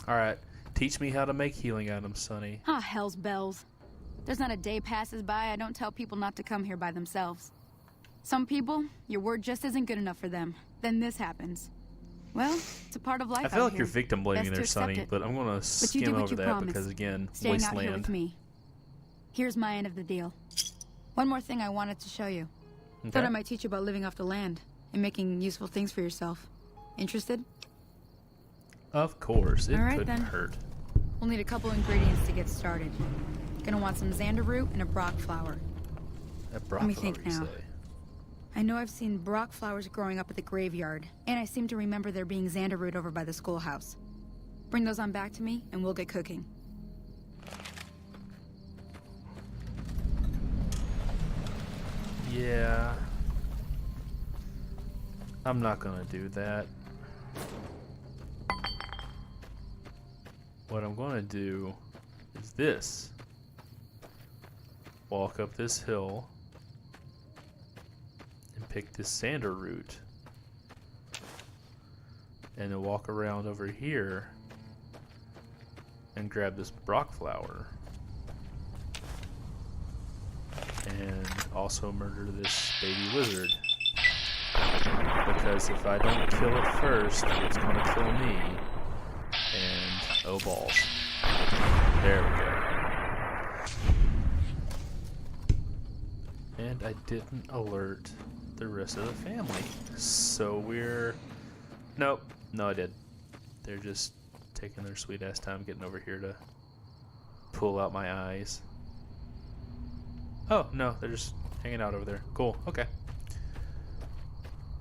Alright. Teach me how to make healing items, Sonny. Ah, hell's bells. There's not a day passes by I don't tell people not to come here by themselves. Some people, your word just isn't good enough for them. Then this happens. Well, it's a part of life. I feel out like here. you're victim blaming Best there, to accept Sonny, it. but I'm gonna But you skim did what over you that promised. because again, Staying out here wasteland. with me. Here's my end of the deal. One more thing I wanted to show you. Okay. Thought I might teach you about living off the land and making useful things for yourself. Interested? Of course, it All right, couldn't then. hurt. We'll need a couple ingredients to get started. Gonna want some xander root and a brock flower. That broth Let me flower, think you now. say. I know I've seen brock flowers growing up at the graveyard, and I seem to remember there being xander root over by the schoolhouse. Bring those on back to me, and we'll get cooking. Yeah. I'm not gonna do that. What I'm gonna do is this. Walk up this hill and pick this xander root. And then walk around over here and grab this brock flower. And also murder this baby lizard. Because if I don't kill it first, it's gonna kill me. And oh balls. There we go. And I didn't alert the rest of the family. So we're... Nope. No, I did. They're just taking their sweet ass time getting over here to pull out my eyes. Oh, no, they're just hanging out over there. Cool, okay.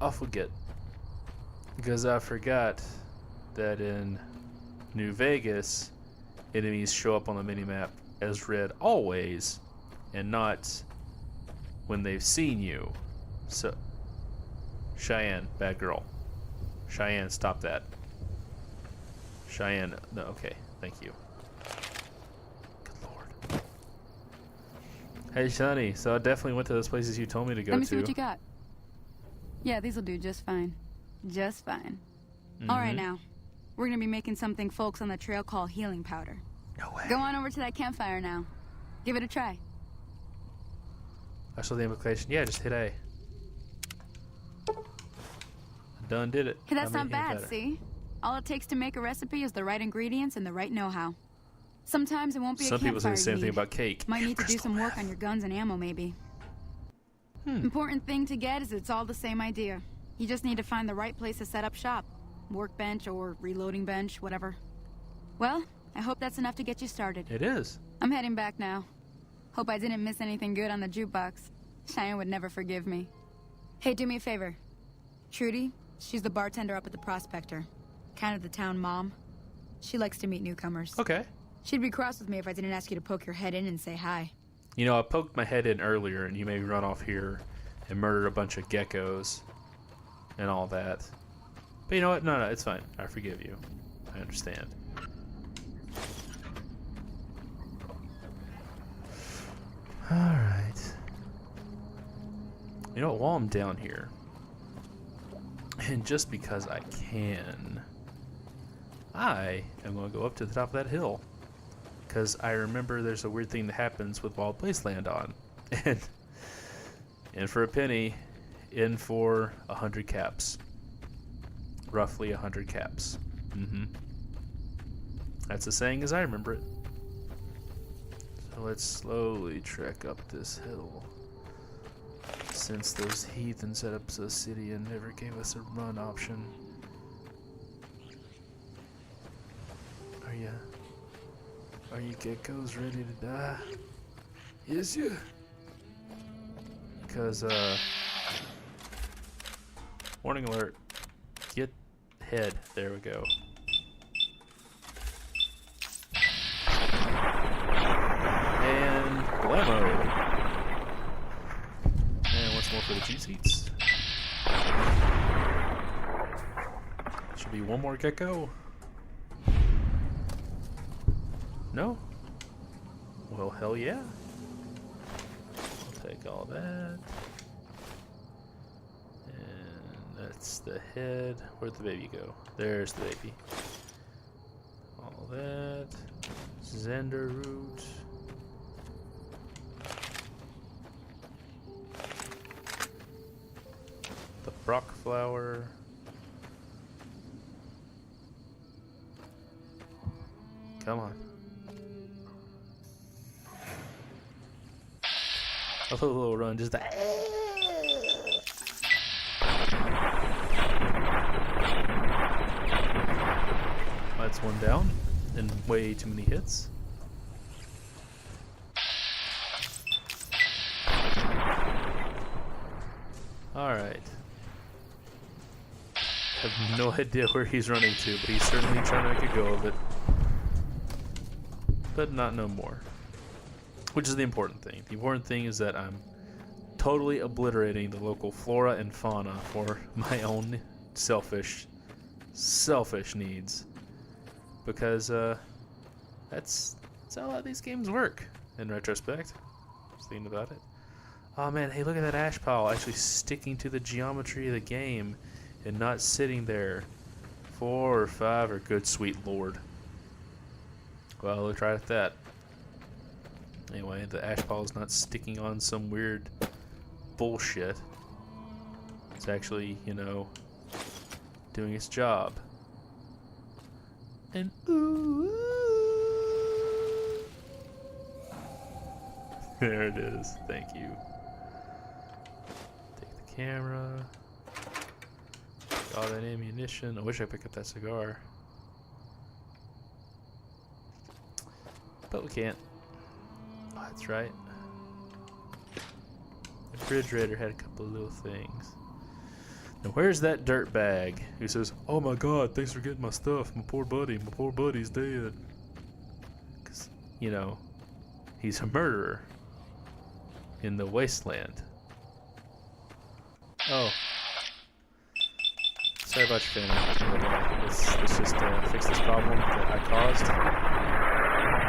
Off we get. Because I forgot that in New Vegas, enemies show up on the minimap as red always, and not when they've seen you. So, Cheyenne, bad girl. Cheyenne, stop that. Cheyenne, no, okay, thank you. Good lord. Hey, Sonny, so I definitely went to those places you told me to go to. Let me see what you got. Yeah, these'll do just fine. Just fine. All right, now. We're gonna be making something folks on the trail call healing powder. No way. Go on over to that campfire now. Give it a try. I saw the implication. Yeah, just hit A. Done did it. Hey, that's I not made bad, better. see? All it takes to make a recipe is the right ingredients and the right know-how. Sometimes it won't be Some a people say campfire the same you thing need. about cake. Might need to do Crystal some work meth. on your guns and ammo, maybe. Important thing to get is it's all the same idea. You just need to find the right place to set up shop. Workbench or reloading bench, whatever. Well, I hope that's enough to get you started. It is. I'm heading back now. Hope I didn't miss anything good on the jukebox. Cheyenne would never forgive me. Hey, do me a favor. Trudy, she's the bartender up at the Prospector. Kind of the town mom. She likes to meet newcomers. Okay. She'd be cross with me if I didn't ask you to poke your head in and say hi. You know, I poked my head in earlier, and you made me run off here and murder a bunch of geckos and all that. But you know what? No, it's fine. I forgive you. I understand. Alright. You know what? While I'm down here, and just because I can, I am going to go up to the top of that hill. Because I remember there's a weird thing that happens with Wild Wasteland on. And in for a penny, in for 100 caps. Roughly 100 caps. That's the saying as I remember it. So let's slowly trek up this hill. Since those heathen set up a city and never gave us a run option. Are you geckos ready to die? Is you? Because, warning alert. Get head. There we go. And blammo. And once more for the cheat seats. Should be one more gecko. No? Well, hell yeah. I'll take all that. And that's the head. Where'd the baby go? There's the baby. All all that. Xander root. The Brock flower. Come on. A little run, just that. That's one down, and way too many hits. Alright. I have no idea where he's running to, but he's certainly trying to make a go of it. But not no more. Which is the important thing. The important thing is that I'm totally obliterating the local flora and fauna for my own selfish needs. Because that's how a lot of these games work, in retrospect. Just thinking about it. Oh man, hey, look at that ash pile actually sticking to the geometry of the game and not sitting there. 4 or 5 or good sweet lord. Well, look right at that. Anyway, the ash pile is not sticking on some weird bullshit. It's actually, you know, doing its job. And ooh, there it is. Thank you. Take the camera. All that ammunition. I wish I picked up that cigar. But we can't. Oh, that's right. The refrigerator had a couple of little things. Now where's that dirt bag who says, "Oh my god, thanks for getting my stuff. My poor buddy's dead." Because, you know, he's a murderer in the wasteland. Oh. Sorry about your family. Let's just fix this problem that I caused.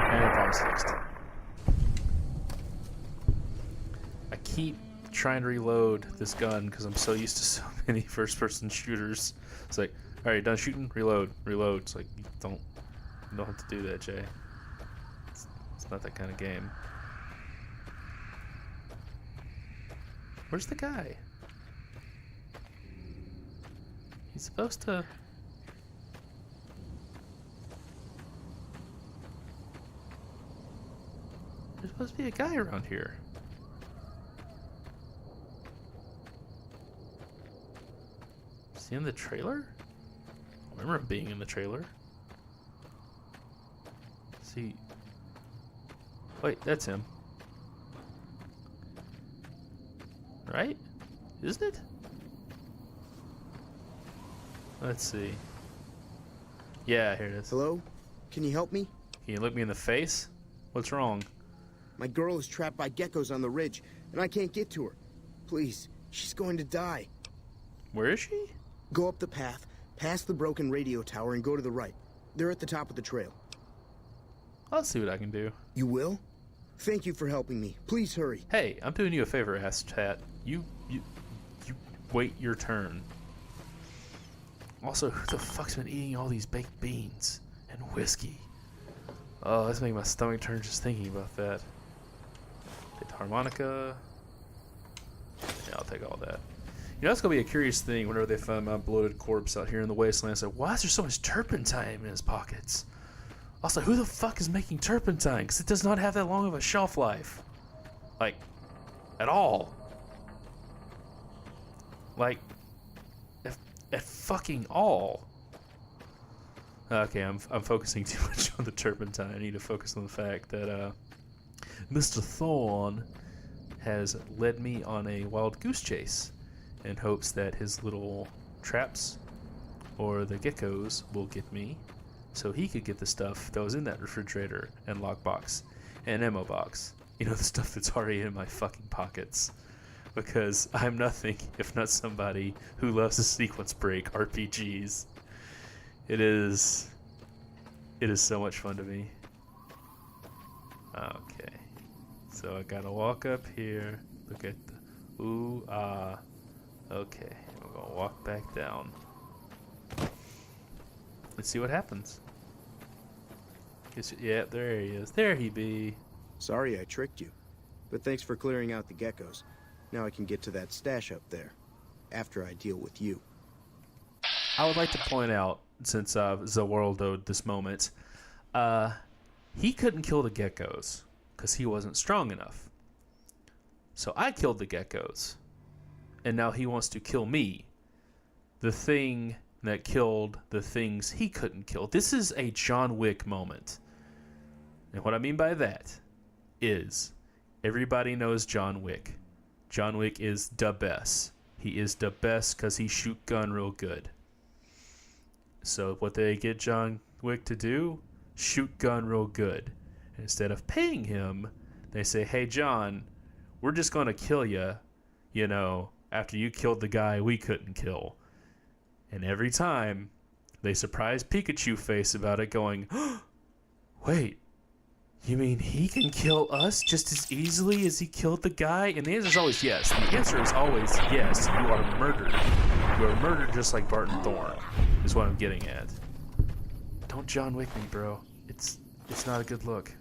And the problem's fixed. I keep trying to reload this gun because I'm so used to so many first-person shooters. It's like, all right, done shooting, reload. It's like, you don't have to do that, Jay. It's not that kind of game. Where's the guy? He's supposed to. There's supposed to be a guy around here. Is he in the trailer? I remember him being in the trailer. See. Wait, that's him. Right? Isn't it? Let's see. Yeah, here it is. Hello? Can you help me? Can you look me in the face? What's wrong? My girl is trapped by geckos on the ridge, and I can't get to her. Please, she's going to die. Where is she? Go up the path, past the broken radio tower, and go to the right. They're at the top of the trail. I'll see what I can do. You will? Thank you for helping me. Please hurry. Hey, I'm doing you a favor, ass chat. You wait your turn. Also, who the fuck's been eating all these baked beans and whiskey? Oh, that's making my stomach turn just thinking about that. Take the harmonica. Yeah, I'll take all that. You know, that's gonna be a curious thing whenever they find my bloated corpse out here in the wasteland. It's like, why is there so much turpentine in his pockets? Also, who the fuck is making turpentine? Because it does not have that long of a shelf life. Like, at all. Like, at fucking all. Okay, I'm focusing too much on the turpentine. I need to focus on the fact that Mr. Thorne has led me on a wild goose chase in hopes that his little traps or the geckos will get me so he could get the stuff that was in that refrigerator and lockbox and ammo box. You know, the stuff that's already in my fucking pockets. Because I'm nothing if not somebody who loves to sequence break RPGs. It is so much fun to me. Okay. So I gotta walk up here. Look at the ooh ah. Okay. We're gonna walk back down. Let's see what happens. Yeah, there he is. There he be. Sorry I tricked you, but thanks for clearing out the geckos. Now I can get to that stash up there, after I deal with you. I would like to point out, since Zawaldo'd this moment, he couldn't kill the geckos because he wasn't strong enough. So I killed the geckos, and now he wants to kill me, the thing that killed the things he couldn't kill. This is a John Wick moment. And what I mean by that is everybody knows John Wick. John Wick is the best. He is the best because he shoot gun real good. So what they get John Wick to do? Shoot gun real good. And instead of paying him, they say, hey, John, we're just going to kill you, after you killed the guy we couldn't kill. And every time, they surprise Pikachu face about it going, wait, you mean he can kill us just as easily as he killed the guy? And the answer is always yes. The answer is always yes. You are murdered. You are murdered just like Barton Thorne, is what I'm getting at. Don't John Wick me, bro. It's not a good look.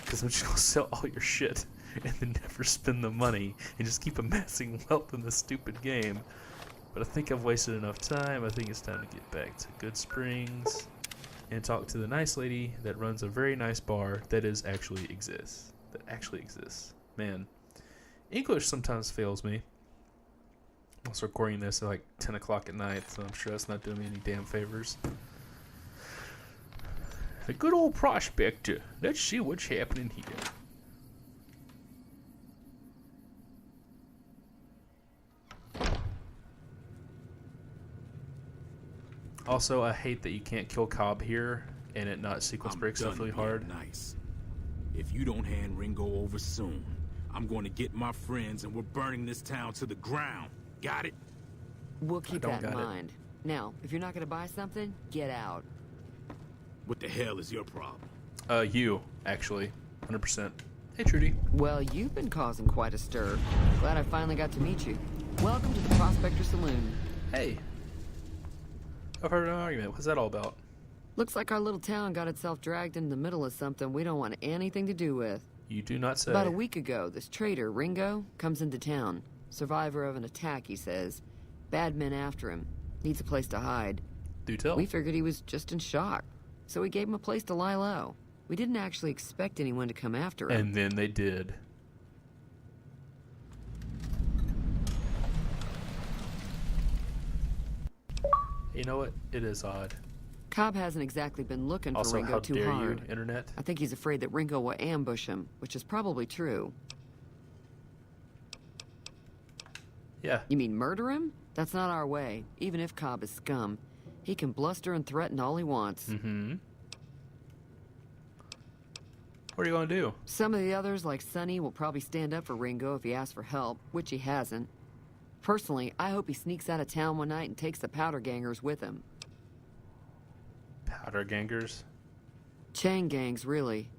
Because I'm just going to sell all your shit and then never spend the money and just keep amassing wealth in this stupid game. But I think I've wasted enough time. I think it's time to get back to Goodsprings and talk to the nice lady that runs a very nice bar that actually exists. Man, English sometimes fails me. I'm also recording this at like 10 o'clock at night, so I'm sure that's not doing me any damn favors. The good old prospector. Let's see what's happening here. Also, I hate that you can't kill Cobb here and it not sequence break stuff really hard. Nice. If you don't hand Ringo over soon, I'm going to get my friends and we're burning this town to the ground. Got it? We'll keep that in mind. Now, if you're not going to buy something, get out. What the hell is your problem? You, actually. 100%. Hey, Trudy. Well, you've been causing quite a stir. Glad I finally got to meet you. Welcome to the Prospector Saloon. Hey. I've heard an argument. What's that all about? Looks like our little town got itself dragged into the middle of something we don't want anything to do with. You do not say. About a week ago, this traitor, Ringo, comes into town. Survivor of an attack, he says. Bad men after him. Needs a place to hide. Do tell. We figured he was just in shock, so we gave him a place to lie low. We didn't actually expect anyone to come after him. And then they did. You know what? It is odd. Cobb hasn't exactly been looking for Also, Ringo how too dare hard. you, Internet? I think he's afraid that Ringo will ambush him, which is probably true. Yeah. You mean murder him? That's not our way, even if Cobb is scum. He can bluster and threaten all he wants. Mm-hmm. What are you going to do? Some of the others, like Sonny, will probably stand up for Ringo if he asks for help, which he hasn't. Personally, I hope he sneaks out of town one night and takes the powder gangers with him. Powder gangers? Chain gangs, really.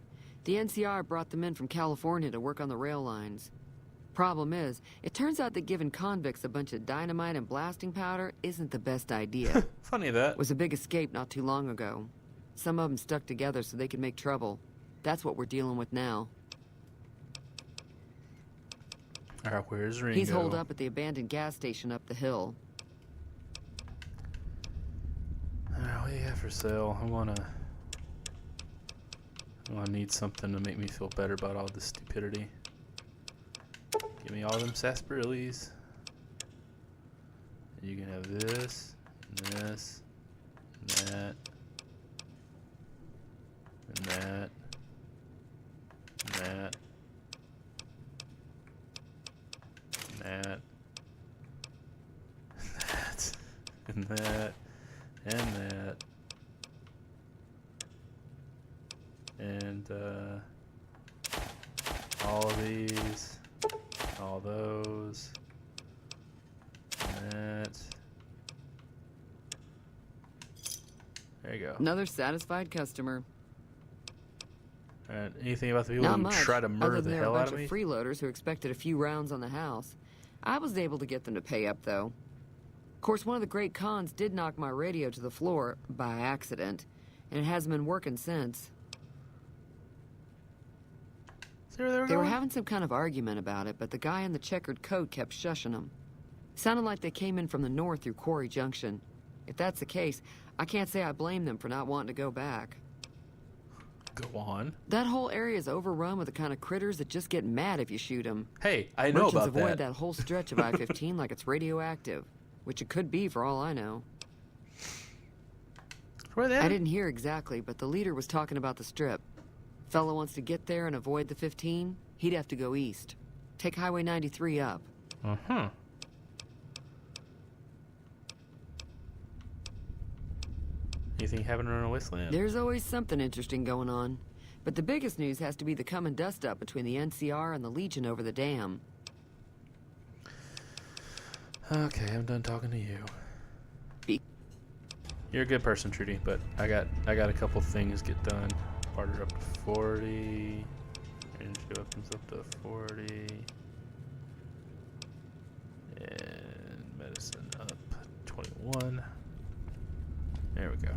The NCR brought them in from California to work on the rail lines. Problem is, it turns out that giving convicts a bunch of dynamite and blasting powder isn't the best idea. Funny that. It was a big escape not too long ago. Some of them stuck together so they could make trouble. That's what we're dealing with now. Alright, where's Ringo? He's holed up at the abandoned gas station up the hill. Alright, what do you have for sale? I wanna need something to make me feel better about all this stupidity. Give me all them sarsaparillas. You can have this, and this, and that, and that, and that, and that, and that, and that, and all of these, all those, and that. There you go. Another satisfied customer. Alright, anything about the people Not who much, try to murder other than the they're hell a out bunch of me? of freeloaders who expected a few rounds on the house. I was able to get them to pay up, though. Of course, one of the great cons did knock my radio to the floor by accident. and it hasn't been working since. See where they were They were going? having some kind of argument about it, but the guy in the checkered coat kept shushing them. Sounded like they came in from the north through Quarry Junction. If that's the case, I can't say I blame them for not wanting to go back. Go on. That whole area is overrun with the kind of critters that just get mad if you shoot them. Hey, I know Merchants about avoid that. that whole stretch of I-15 like it's radioactive, which it could be for all I know. Where are they at? I didn't hear exactly, but the leader was talking about the strip. Fella wants to get there and avoid the 15, he'd have to go east. Take Highway 93 up. Uh-huh. Anything happening around Wasteland? There's always something interesting going on. But the biggest news has to be the coming dust-up between the NCR and the Legion over the dam. Okay, I'm done talking to you. Be- You're a good person, Trudy, but I got a couple things get done. Barter up to 40. Energy weapons up to 40. And medicine up 21. There we go.